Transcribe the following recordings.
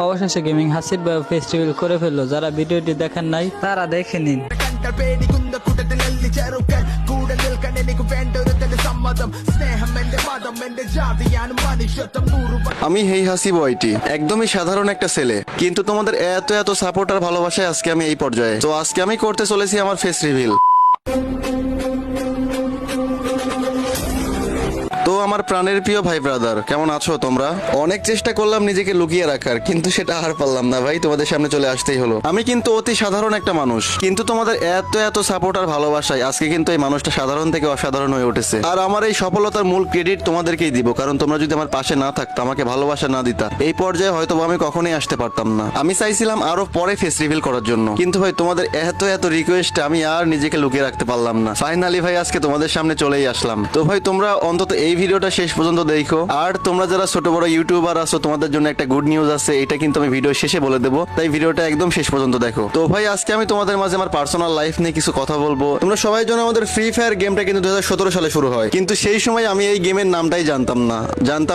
অবশেষে গেমিং হাসিব ভাই ফেস্টিভ্যাল করে ফেললো। যারা ভিডিওটি দেখেন নাই তারা দেখে নিন। আমি হেই হাসিব ওয়াইটি, একদমই সাধারণ একটা ছেলে, কিন্তু তোমাদের এত এত সাপোর্ট আর ভালোবাসায় আজকে আমি এই পর্যায়ে। তো আজকে আমি করতে চলেছি আমার ফেস রিভিল। তো আমার প্রাণের প্রিয় ভাই ব্রাদার, কেমন আছো তোমরা? অনেক চেষ্টা করলাম নিজেকে লুকিয়ে রাখার, কিন্তু সেটা আর পারলাম না ভাই, তোমাদের সামনে চলে আসতেই হলো। আমি কিন্তু অতি সাধারণ একটা মানুষ, কিন্তু তোমাদের এত এত সাপোর্ট আর ভালোবাসায় আজকে কিন্তু এই মানুষটা সাধারণ থেকে অসাধারণ হয়ে উঠেছে। আর আমার এই সফলতার মূল ক্রেডিট তোমাদেরকেই দিব, কারণ তোমরা যদি আমার পাশে না থাকতো, আমাকে ভালোবাসা না দিতা, এই পর্যায়ে হয়তো আমি কখনোই আসতে পারতাম না। আমি চাইছিলাম আরো পরে ফেস রিভিল করার জন্য, কিন্তু ভাই তোমাদের এত এত রিকোয়েস্টে আমি আর নিজেকে লুকিয়ে রাখতে পারলাম না। ফাইনালি ভাই আজকে তোমাদের সামনে চলেই আসলাম। তো ভাই তোমরা অন্তত এই ভিডিওটা শেষ পর্যন্ত দেখো। আর তোমরা যারা ছোট বড় ইউটিউবার আছো, তোমাদের জন্য একটা গুড নিউজ আছে, এটা কিন্তু আমি ভিডিও শেষে বলে দেবো, তাই ভিডিওটা একদম শেষ পর্যন্ত দেখো। তো ভাই আজকে আমি তোমাদের মাঝে আমার পার্সোনাল লাইফ নিয়ে কিছু কথা বলবো। তোমরা সবাই জানো আমাদের ফ্রি ফায়ার গেমটা কিন্তু 2017 সালে শুরু হয়, কিন্তু সেই সময় আমি এই গেমের নামটাই জানতাম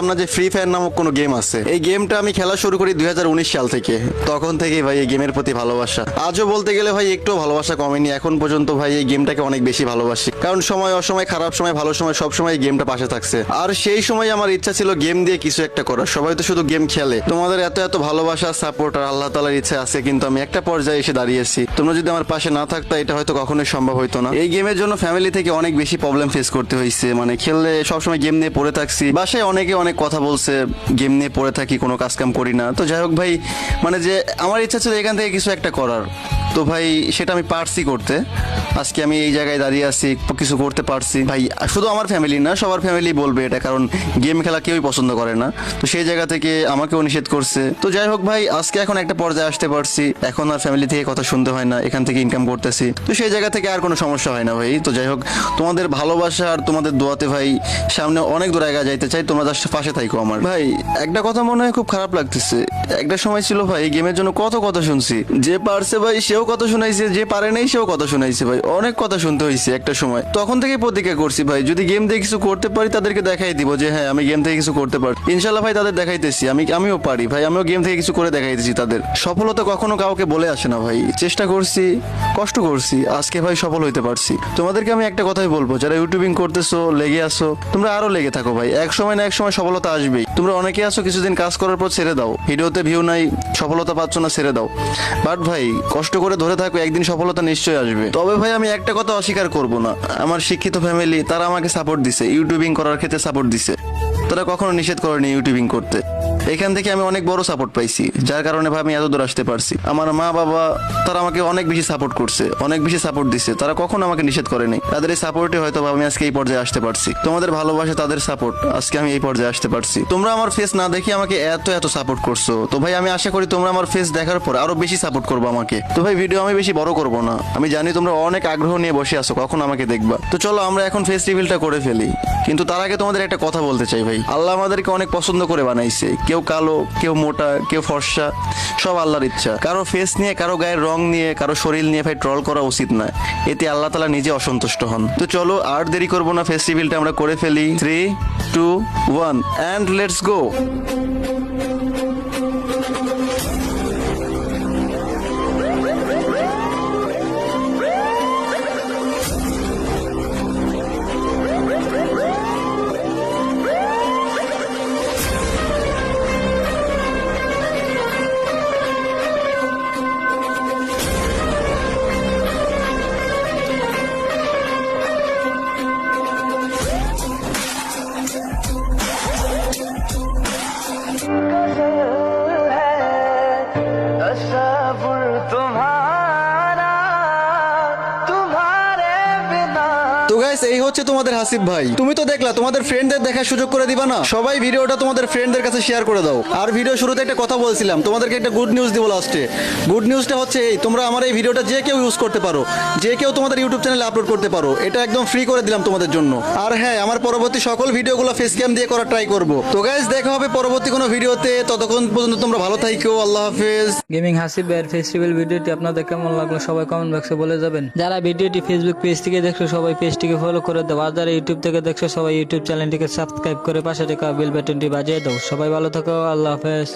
না যে ফ্রি ফায়ার নামক কোনো গেম আছে। এই গেমটা আমি খেলা শুরু করি 2019 সাল থেকে। তখন থেকেই ভাই এই গেমের প্রতি ভালোবাসা, আজও বলতে গেলে ভাই একটু ভালোবাসা কমেনি। এখন পর্যন্ত ভাই এই গেমটাকে অনেক বেশি ভালোবাসি, কারণ সময় অসময়, খারাপ সময় ভালো সময়, সব সময় এই গেমটা পাশে থাকছে। আর সেই সময় আমার ইচ্ছা ছিল গেম দিয়ে কিছু একটা করার। সবাই তো শুধু গেম খেলে, তোমাদের এত এত ভালোবাসা, সাপোর্ট আর আল্লাহ তাআলার ইচ্ছা আছে, কিন্তু আমি একটা পর্যায়ে এসে দাঁড়িয়েছি। তোমরা যদি আমার পাশে না থাকতো, এটা হয়তো কখনোই সম্ভব হতো না। এই গেমের জন্য ফ্যামিলি থেকে অনেক বেশি প্রবলেম ফেস করতে হয়েছে। মানে খেললে সবসময় গেম নিয়ে পড়ে থাকছি, বাসায় অনেকে অনেক কথা বলছে, গেম নিয়ে পড়ে থাকি, কোনো কাজ কাম করি না। তো যাই হোক ভাই, মানে যে আমার ইচ্ছা ছিল এখান থেকে কিছু একটা করার, তো ভাই সেটা আমি পারছি করতে। আজকে আমি এই জায়গায় দাঁড়িয়ে আছি, কিছু করতে পারছি ভাই। শুধু আমার ফ্যামিলি না, সবার ফ্যামিলি বলবে এটা, কারণ গেম খেলা কেউই পছন্দ করে না। তো সেই জায়গা থেকে আমাকেও নিষেধ করছে। তো যাই হোক ভাই, আজকে এখন একটা পর্যায়ে আসতে পারছি, এখন আর ফ্যামিলি থেকে কথা শুনতে হয় না, এখান থেকে ইনকাম করতেছি। তো সেই জায়গা থেকে আর কোনো সমস্যা হয় না ভাই। তো যাই হোক, তোমাদের ভালোবাসা আর তোমাদের দোয়াতে ভাই সামনে অনেক দূর আগে যাইতে চাই। তোমরা জাস্ট পাশে থাকো আমার। ভাই একটা কথা মনে হয় খুব খারাপ লাগতেছে, একটা সময় ছিল ভাই গেমের জন্য কত কথা শুনছি, যে পারছে ভাই সেও কথা শুনাইছে, যে পারে নাই সেও কথা শুনাইছে ভাই, অনেক কথা শুনতে হয়েছে একটা সময়। তখন থেকে প্রতিজ্ঞা করছি ভাই, যদি গেম দিয়ে কিছু করতে পারি তাদেরকে দেখাই দিব যে হ্যাঁ আমি গেম থেকে কিছু করতে পারি। ইনশাল্লাহ ভাই তাদের দেখাইতেছি, আমিও পারি ভাই, আমিও গেম থেকে কিছু করে দেখাইতেছি তাদের। সফলতা কখনো কাউকে বলে আসে না ভাই, চেষ্টা করছি, কষ্ট করছি, আজকে ভাই সফল হইতে পারছি। তোমাদেরকে আমি একটা কথাই বলবো, যারা ইউটিউবিং করতেছো, লেগে আসো, তোমরা আরো লেগে থাকো ভাই, এক সময় না এক সময় সফলতা আসবেই। তোমরা অনেকে আছো কিছুদিন কাজ করার পর ছেড়ে দাও, ভিডিওতে ভিউ নাই, সফলতা পাচ্ছ না, ছেড়ে দাও। বাট ভাই কষ্ট করে ধরে থাকো, একদিন সফলতা নিশ্চয়ই আসবে। তবে ভাই আমি একটা কথা অস্বীকার করব না, আমার শিক্ষিত ফ্যামিলি তারা আমাকে সাপোর্ট দিছে, ইউটিউবিং করার ক্ষেত্রে সাপোর্ট দিছে, তারা কখনো নিষেধ করেনি ইউটিউবিং করতে। এখান থেকে আমি অনেক বড় সাপোর্ট পাইছি, যার কারণে ভাই আমি এত দূর আসতে পারছি। আমার মা বাবা তারা আমাকে অনেক বেশি সাপোর্ট করছে, অনেক বেশি সাপোর্ট দিছে, তারা কখনো আমাকে নিষেধ করেনি। তাদের এই সাপোর্টে হয়তো আমি আজকে এই পর্যায়ে আসতে পারছি। তোমাদের ভালোবাসা, তাদের সাপোর্ট, আজকে আমি এই পর্যায়ে আসতে পারছি। তোমরা আমার ফেস না দেখে আমাকে এত এত সাপোর্ট করছো, তো ভাই আমি আশা করি তোমরা আমার ফেস দেখার পর আরো বেশি সাপোর্ট করবো আমাকে। তো ভাই ভিডিও আমি বেশি বড় করবো না, আমি জানি তোমরা অনেক আগ্রহ নিয়ে বসে আছো কখন আমাকে দেখবা। তো চলো আমরা এখন ফেস রিভিলটা করে ফেলি, কিন্তু তার আগে তোমাদের একটা কথা বলতে চাই ভাই, আল্লাহ আমাদেরকে অনেক পছন্দ করে বানাইছে। কেউ কালো, কেউ মোটা, কেউ ফর্সা, সব আল্লাহর ইচ্ছা। কারো ফেস নিয়ে, কারো গায়ের রং নিয়ে, কারো শরীর নিয়ে ভাই ট্রল করা উচিত নয়, এতে আল্লাহ তাআলা নিজে অসন্তুষ্ট হন। তো চলো আর দেরি করবো না, ফেস রিভিলটা আমরা করে ফেলি। 3, 2, 1 and let's go. তো গাইস এই হচ্ছে তোমাদের হাসিব ভাই। তুমি তো দেখলা, তোমাদের ফ্রেন্ডদের দেখার সুযোগ করে দিবা না? সবাই ভিডিওটা তোমাদের ফ্রেন্ডদের কাছে শেয়ার করে দাও। আর ভিডিও শুরুতে একটা কথা বলছিলাম, তোমাদেরকে একটা গুড নিউজ দিব লাস্টে। গুড নিউজটা হচ্ছে এই, তোমরা আমার এই ভিডিওটা যে কেউ ইউজ করতে পারো, যে কেউ তোমাদের ইউটিউব চ্যানেলে আপলোড করতে পারো, এটা একদম ফ্রি করে দিলাম তোমাদের জন্য। আর হ্যাঁ, আমার পরবর্তী সকল ভিডিওগুলো ফেস ক্যাম দিয়ে করার ট্রাই করব। তো গাইস দেখা হবে পরবর্তী কোনো ভিডিওতে, ততক্ষণ পর্যন্ত তোমরা ভালো থাকো, আল্লাহ হাফেজ। গেমিং হাসিব ভাইয়ের ফেস্টিভ্যাল ভিডিওটি আপনাদের কেমন লাগলো সবাই কমেন্ট বক্সে বলে যাবেন। যারা ভিডিওটি ফেসবুক পেজ থেকে দেখছো সবাই পেজটিকে ফলো করে দাও, আর যারা ইউটিউব থেকে দেখছো সবাই ইউটিউব চ্যানেলটিকে সাবস্ক্রাইব করে পাশে থাকা বেল বাটনটি বাজিয়ে দাও। সবাই ভালো থাকো, আল্লাহ হাফেজ।